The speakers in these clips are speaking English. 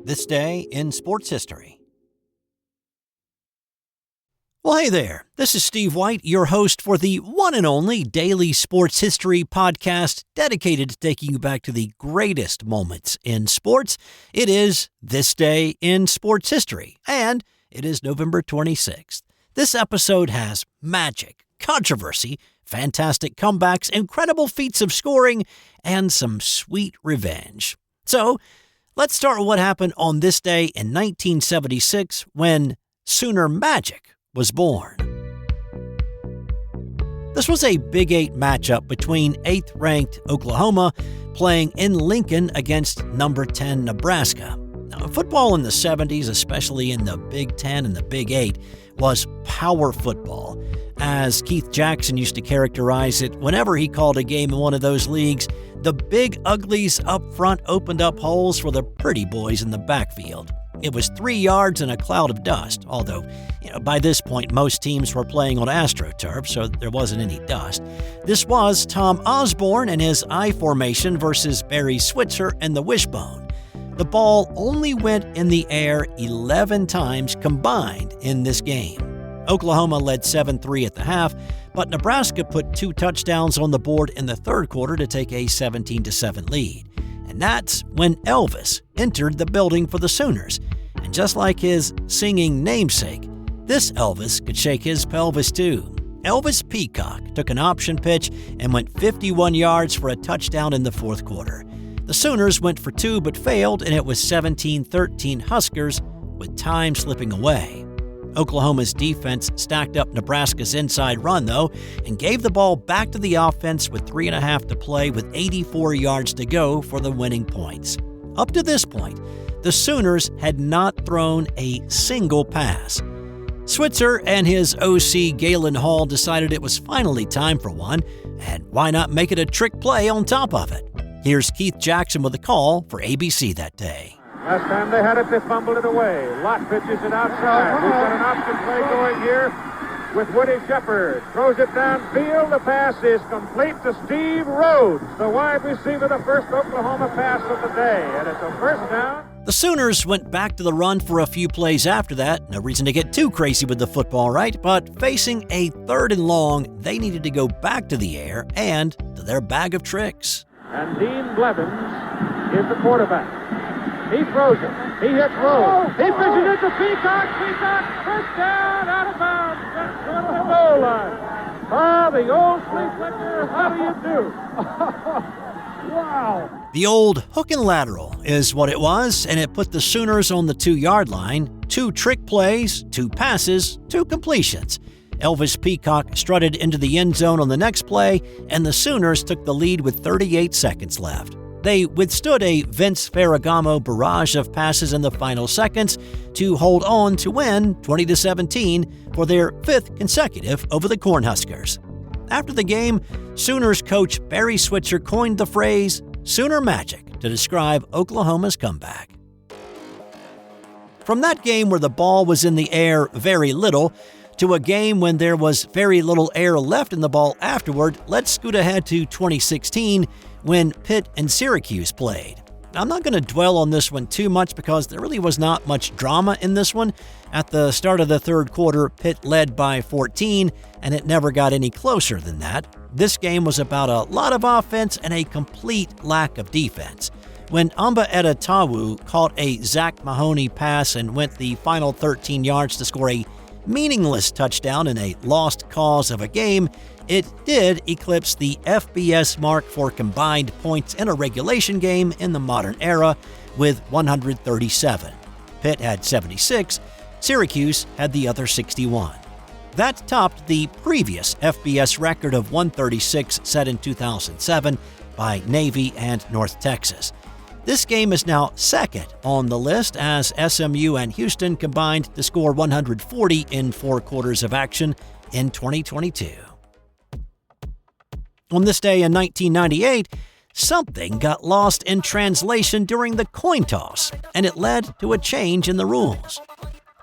This day in sports history. Well, hey there. This is Steve White, your host for the one and only daily sports history podcast dedicated to taking you back to the greatest moments in sports. It is This Day in Sports History, and it is November 26th. This episode has magic, controversy, fantastic comebacks, incredible feats of scoring, and some sweet revenge. So, let's start with what happened on this day in 1976 when Sooner Magic was born. This was a Big 8 matchup between 8th-ranked Oklahoma playing in Lincoln against number 10 Nebraska. Now, football in the 70s, especially in the Big 10 and the Big 8, was power football. As Keith Jackson used to characterize it, whenever he called a game in one of those leagues, the big uglies up front opened up holes for the pretty boys in the backfield. It was 3 yards and a cloud of dust, although, by this point, most teams were playing on AstroTurf, so there wasn't any dust. This was Tom Osborne and his I formation versus Barry Switzer and the Wishbone. The ball only went in the air 11 times combined in this game. Oklahoma led 7-3 at the half, but Nebraska put 2 touchdowns on the board in the third quarter to take a 17-7 lead. And that's when Elvis entered the building for the Sooners. And just like his singing namesake, this Elvis could shake his pelvis too. Elvis Peacock took an option pitch and went 51 yards for a touchdown in the fourth quarter. The Sooners went for 2 but failed, and it was 17-13 Huskers with time slipping away. Oklahoma's defense stacked up Nebraska's inside run, though, and gave the ball back to the offense with 3.5 to play with 84 yards to go for the winning points. Up to this point, the Sooners had not thrown a single pass. Switzer and his OC Galen Hall decided it was finally time for one, and why not make it a trick play on top of it? Here's Keith Jackson with a call for ABC that day. Last time they had it, they fumbled it away. Lott pitches it outside. We've got an option play going here with Woody Shepard. Throws it downfield. The pass is complete to Steve Rhodes, the wide receiver, the first Oklahoma pass of the day. And it's a first down. The Sooners went back to the run for a few plays after that. No reason to get too crazy with the football, right? But facing a 3rd and long, they needed to go back to the air and to their bag of tricks. And Dean Blevins is the quarterback. He throws it. He hits Rhodes. He pitches it to Peacock. Peacock, first down, out of bounds. That's to the goal line. Ah, the old flea flicker. How do you do? Wow. The old hook and lateral is what it was, and it put the Sooners on the 2-yard line. 2 trick plays, 2 passes, 2 completions. Elvis Peacock strutted into the end zone on the next play, and the Sooners took the lead with 38 seconds left. They withstood a Vince Ferragamo barrage of passes in the final seconds to hold on to win 20-17 for their 5th consecutive over the Cornhuskers. After the game, Sooners coach Barry Switzer coined the phrase Sooner Magic to describe Oklahoma's comeback. From that game where the ball was in the air very little, to a game when there was very little air left in the ball afterward, let's scoot ahead to 2016 when Pitt and Syracuse played. I'm not going to dwell on this one too much because there really was not much drama in this one. At the start of the third quarter, Pitt led by 14, and it never got any closer than that. This game was about a lot of offense and a complete lack of defense. When Amba Edetawu caught a Zach Mahoney pass and went the final 13 yards to score a meaningless touchdown in a lost cause of a game, it did eclipse the FBS mark for combined points in a regulation game in the modern era with 137. Pitt had 76, Syracuse had the other 61. That topped the previous FBS record of 136 set in 2007 by Navy and North Texas. This game is now second on the list as SMU and Houston combined to score 140 in 4 quarters of action in 2022. On this day in 1998, something got lost in translation during the coin toss, and it led to a change in the rules.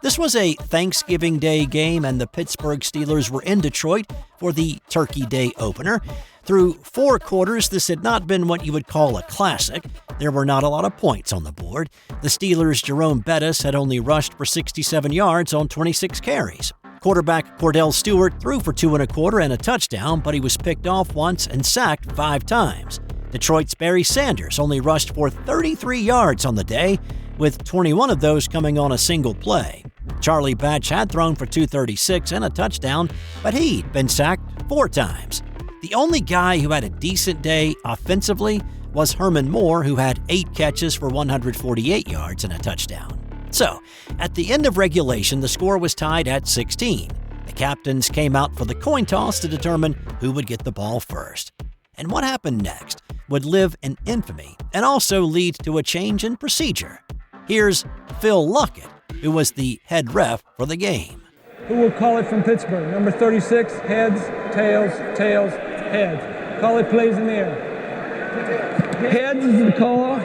This was a Thanksgiving Day game, and the Pittsburgh Steelers were in Detroit for the Turkey Day opener. Through 4 quarters, this had not been what you would call a classic. There were not a lot of points on the board. The Steelers' Jerome Bettis had only rushed for 67 yards on 26 carries. Quarterback Cordell Stewart threw for 2 1/4 and a touchdown, but he was picked off once and sacked 5 times. Detroit's Barry Sanders only rushed for 33 yards on the day, with 21 of those coming on a single play. Charlie Batch had thrown for 236 and a touchdown, but he'd been sacked 4 times. The only guy who had a decent day offensively was Herman Moore, who had 8 catches for 148 yards and a touchdown. So, at the end of regulation, the score was tied at 16. The captains came out for the coin toss to determine who would get the ball first. And what happened next would live in infamy and also lead to a change in procedure. Here's Phil Luckett, who was the head ref for the game. Who will call it from Pittsburgh? Number 36, heads, tails, tails, heads. Call it plays in the air. Heads is the call.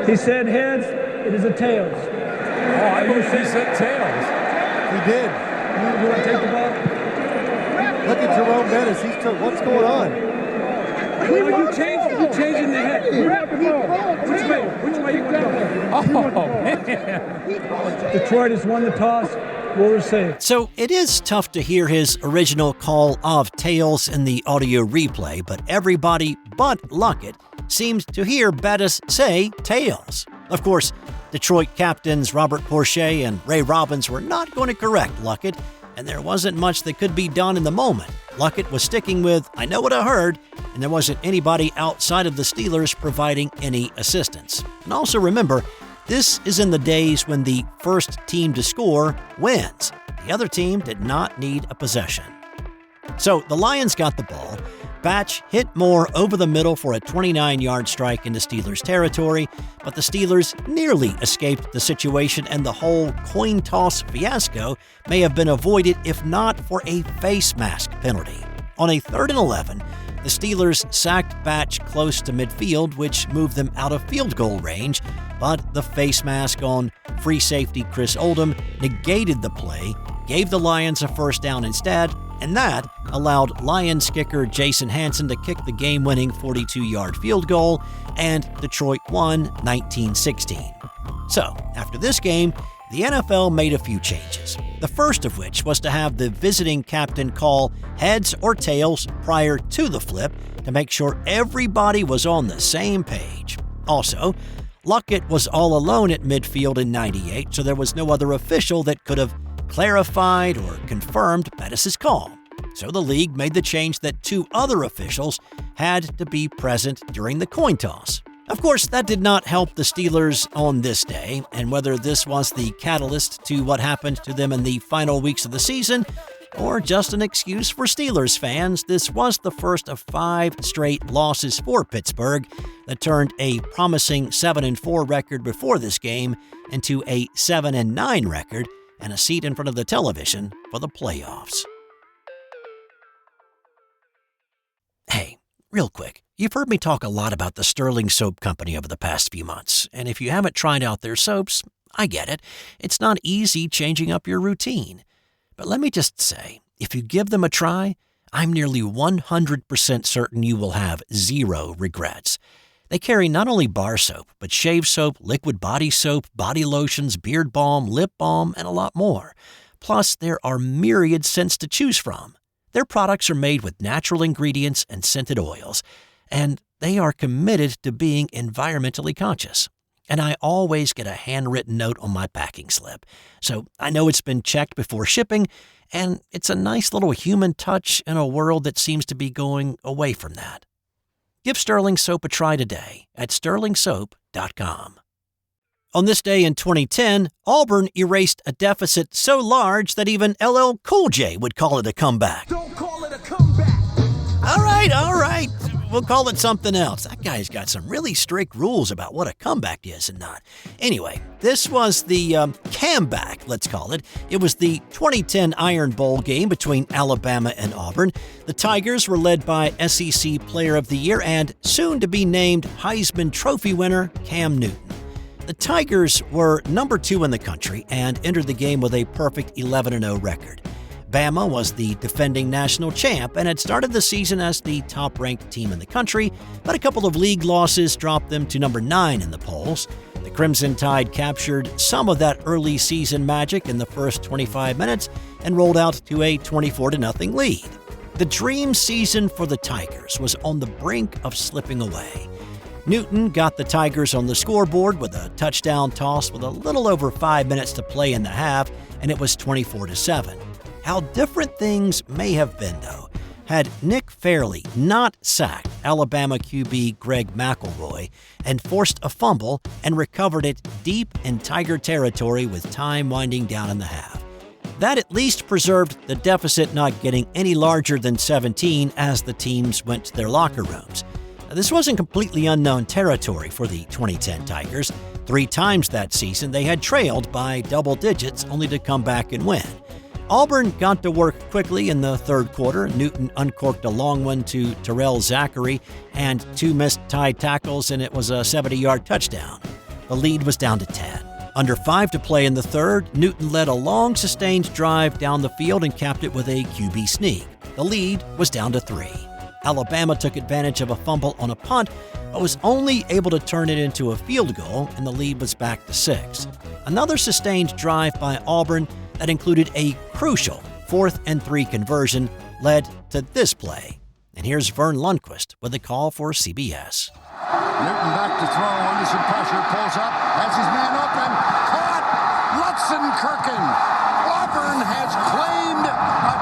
He said heads, it is a tails. Oh, I believe he said tails. He did. You want to take the ball? Look at Jerome Bettis. What's going on? You're changing the head. Which way you want to go? Oh, man. Detroit has won the toss. We'll receive. So it is tough to hear his original call of tails in the audio replay, but everybody but Luckett seemed to hear Bettis say tails. Of course, Detroit captains Robert Porcher and Ray Robbins were not going to correct Luckett, and there wasn't much that could be done in the moment. Luckett was sticking with, "I know what I heard," and there wasn't anybody outside of the Steelers providing any assistance. And also remember, this is in the days when the first team to score wins. The other team did not need a possession. So the Lions got the ball. Batch hit Moore over the middle for a 29-yard strike into Steelers territory, but the Steelers nearly escaped the situation, and the whole coin toss fiasco may have been avoided if not for a face mask penalty. On a 3rd and 11, the Steelers sacked Batch close to midfield, which moved them out of field goal range, but the face mask on free safety Chris Oldham negated the play, gave the Lions a first down instead, and that allowed Lions kicker Jason Hanson to kick the game-winning 42-yard field goal, and Detroit won 19-16. So, after this game, the NFL made a few changes, the first of which was to have the visiting captain call heads or tails prior to the flip to make sure everybody was on the same page. Also, Luckett was all alone at midfield in 98, so there was no other official that could have clarified or confirmed Bettis' call. So the league made the change that 2 other officials had to be present during the coin toss. Of course, that did not help the Steelers on this day, and whether this was the catalyst to what happened to them in the final weeks of the season, or just an excuse for Steelers fans, this was the first of 5 straight losses for Pittsburgh that turned a promising 7-4 record before this game into a 7-9 record and a seat in front of the television for the playoffs. Hey, real quick, you've heard me talk a lot about the Sterling Soap Company over the past few months, and if you haven't tried out their soaps, I get it. It's not easy changing up your routine. But let me just say, if you give them a try, I'm nearly 100% certain you will have 0 regrets. They carry not only bar soap, but shave soap, liquid body soap, body lotions, beard balm, lip balm, and a lot more. Plus, there are myriad scents to choose from. Their products are made with natural ingredients and scented oils, and they are committed to being environmentally conscious. And I always get a handwritten note on my packing slip, so I know it's been checked before shipping, and it's a nice little human touch in a world that seems to be going away from that. Give Sterling Soap a try today at sterlingsoap.com. On this day in 2010, Auburn erased a deficit so large that even LL Cool J would call it a comeback. Don't call it a comeback. All right. We'll call it something else. That guy's got some really strict rules about what a comeback is and not. Anyway, this was the comeback, let's call it. It was the 2010 Iron Bowl game between Alabama and Auburn. The Tigers were led by SEC Player of the Year and soon-to-be named Heisman Trophy winner Cam Newton. The Tigers were number 2 in the country and entered the game with a perfect 11-0 record. Bama was the defending national champ and had started the season as the top-ranked team in the country, but a couple of league losses dropped them to number 9 in the polls. The Crimson Tide captured some of that early season magic in the first 25 minutes and rolled out to a 24-0 lead. The dream season for the Tigers was on the brink of slipping away. Newton got the Tigers on the scoreboard with a touchdown toss with a little over 5 minutes to play in the half, and it was 24-7. How different things may have been, though, had Nick Fairley not sacked Alabama QB Greg McElroy and forced a fumble and recovered it deep in Tiger territory with time winding down in the half. That at least preserved the deficit not getting any larger than 17 as the teams went to their locker rooms. This wasn't completely unknown territory for the 2010 Tigers. 3 times that season they had trailed by double digits only to come back and win. Auburn got to work quickly in the third quarter. Newton uncorked a long one to Terrell Zachary and 2 missed Tide tackles, and it was a 70-yard touchdown. The lead was down to 10. Under 5 to play in the third, Newton led a long, sustained drive down the field and capped it with a QB sneak. The lead was down to 3. Alabama took advantage of a fumble on a punt, but was only able to turn it into a field goal, and the lead was back to 6. Another sustained drive by Auburn that included a crucial 4th and 3 conversion led to this play. And here's Vern Lundquist with a call for CBS. Newton back to throw, under some pressure, pulls up, has his man open, caught, Lutzenkirchen. Auburn has claimed a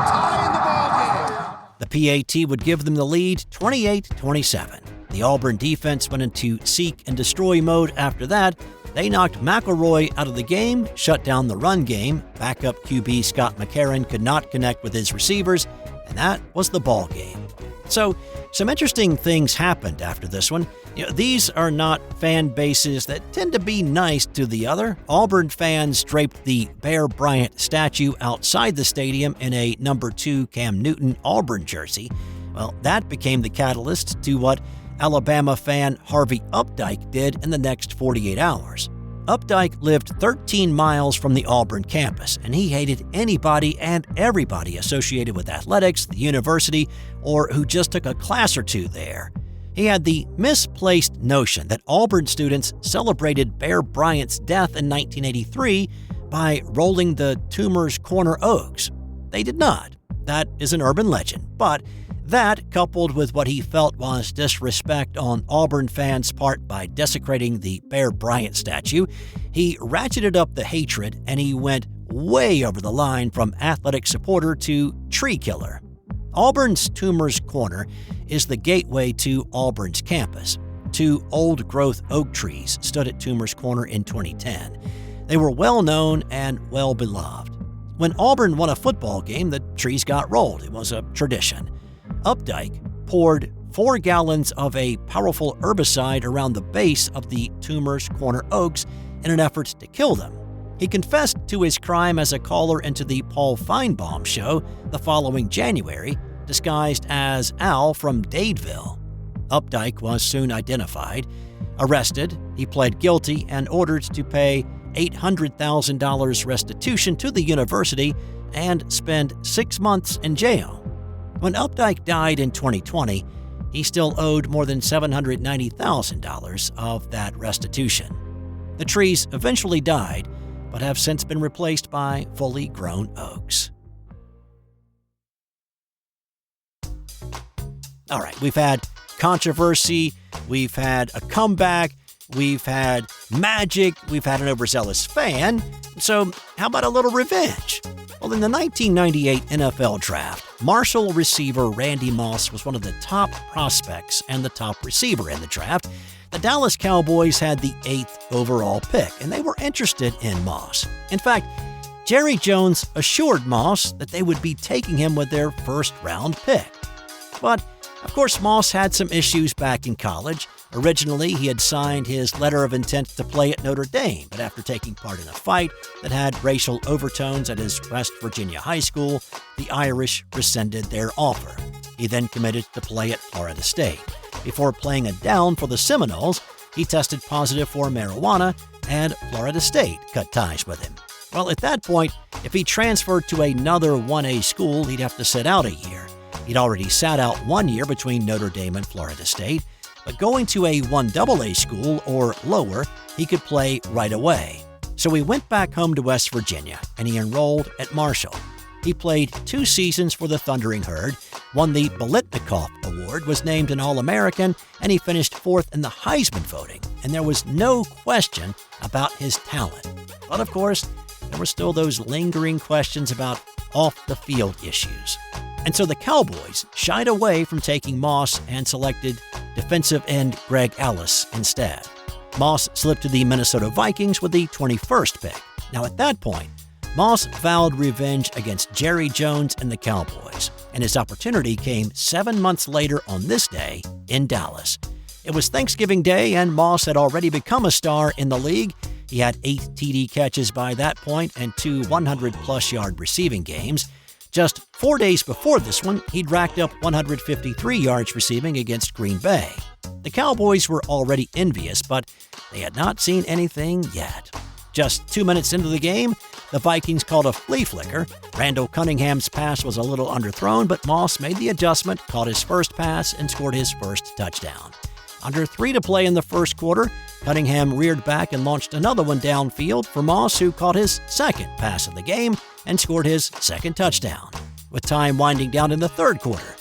tie in the ballgame. The PAT would give them the lead 28-27. The Auburn defense went into seek and destroy mode after that. They knocked McElroy out of the game, shut down the run game. Backup QB Scott McCarron could not connect with his receivers, and that was the ball game. So, some interesting things happened after this one. These are not fan bases that tend to be nice to the other. Auburn fans draped the Bear Bryant statue outside the stadium in a number 2 Cam Newton Auburn jersey. Well, that became the catalyst to what Alabama fan Harvey Updike did in the next 48 hours. Updike lived 13 miles from the Auburn campus, and he hated anybody and everybody associated with athletics, the university, or who just took a class or 2 there. He had the misplaced notion that Auburn students celebrated Bear Bryant's death in 1983 by rolling the Toomer's Corner Oaks. They did not. That is an urban legend, but that, coupled with what he felt was disrespect on Auburn fans' part by desecrating the Bear Bryant statue, he ratcheted up the hatred and he went way over the line from athletic supporter to tree killer. Auburn's Toomer's Corner is the gateway to Auburn's campus. 2 old-growth oak trees stood at Toomer's Corner in 2010. They were well-known and well-beloved. When Auburn won a football game, the trees got rolled. It was a tradition. Updike poured 4 gallons of a powerful herbicide around the base of the Toomer's Corner oaks in an effort to kill them. He confessed to his crime as a caller into the Paul Feinbaum show the following January, disguised as Al from Dadeville. Updike was soon identified. Arrested, he pled guilty and ordered to pay $800,000 restitution to the university and spend 6 months in jail. When Updike died in 2020, he still owed more than $790,000 of that restitution. The trees eventually died, but have since been replaced by fully grown oaks. All right, we've had controversy, we've had a comeback, we've had magic, we've had an overzealous fan. So how about a little revenge? Well, in the 1998 NFL Draft, Marshall receiver Randy Moss was one of the top prospects and the top receiver in the draft. The Dallas Cowboys had the 8th overall pick, and they were interested in Moss. In fact, Jerry Jones assured Moss that they would be taking him with their first-round pick. But, of course, Moss had some issues back in college. Originally, he had signed his letter of intent to play at Notre Dame, but after taking part in a fight that had racial overtones at his West Virginia high school, the Irish rescinded their offer. He then committed to play at Florida State. Before playing a down for the Seminoles, he tested positive for marijuana, and Florida State cut ties with him. Well, at that point, If he transferred to another 1A school, he'd have to sit out a year. He'd already sat out 1 year between Notre Dame and Florida State, but going to a 1AA school or lower, he could play right away. So he went back home to West Virginia, and he enrolled at Marshall. He played 2 seasons for the Thundering Herd, won the Biletnikoff Award, was named an All-American, and he finished 4th in the Heisman voting, and there was no question about his talent. But of course, there were still those lingering questions about off-the-field issues. And so the Cowboys shied away from taking Moss and selected defensive end Greg Ellis instead. Moss slipped to the Minnesota Vikings with the 21st pick. Now at that point, Moss vowed revenge against Jerry Jones and the Cowboys, and his opportunity came 7 months later on this day in Dallas. It was Thanksgiving Day, and Moss had already become a star in the league. He had 8 TD catches by that point and 2 100-plus yard receiving games. Just 4 days before this one, he'd racked up 153 yards receiving against Green Bay. The Cowboys were already envious, but they had not seen anything yet. Just 2 minutes into the game, the Vikings called a flea flicker. Randall Cunningham's pass was a little underthrown, but Moss made the adjustment, caught his first pass, and scored his first touchdown. Under 3 to play in the first quarter, Cunningham reared back and launched another one downfield for Moss, who caught his second pass of the game and scored his second touchdown. With time winding down in the third quarter,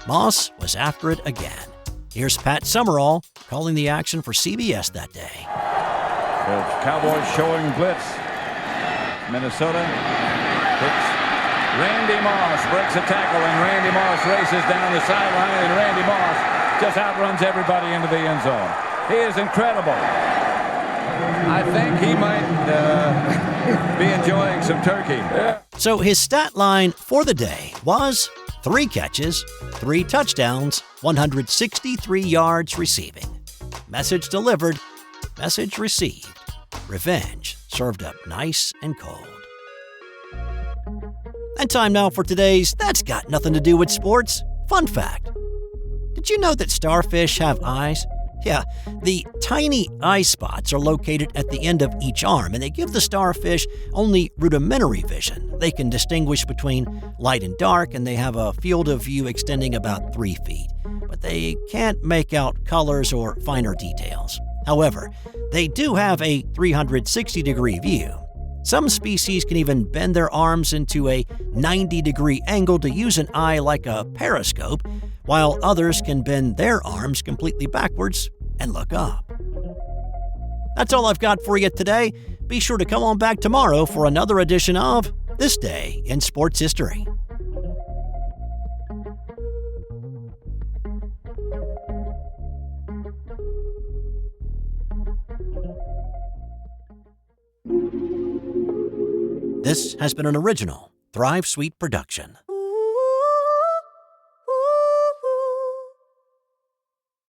Moss was after it again. Here's Pat Summerall calling the action for CBS that day. The Cowboys showing blitz. Minnesota picks Randy Moss, breaks a tackle, and Randy Moss races down the sideline, and Randy Moss just outruns everybody into the end zone. He is incredible. I think he might be enjoying some turkey. So his stat line for the day was 3 catches, 3 touchdowns, 163 yards receiving. Message delivered, message received. Revenge served up nice and cold. And time now for today's That's Got Nothing to Do with Sports fun fact. Did you know that starfish have eyes? Yeah, the tiny eye spots are located at the end of each arm, and they give the starfish only rudimentary vision. They can distinguish between light and dark, and they have a field of view extending about 3 feet. But they can't make out colors or finer details. However, they do have a 360-degree view. Some species can even bend their arms into a 90-degree angle to use an eye like a periscope, while others can bend their arms completely backwards and look up. That's all I've got for you today. Be sure to come on back tomorrow for another edition of This Day in Sports History. This has been an original Thrive Suite production.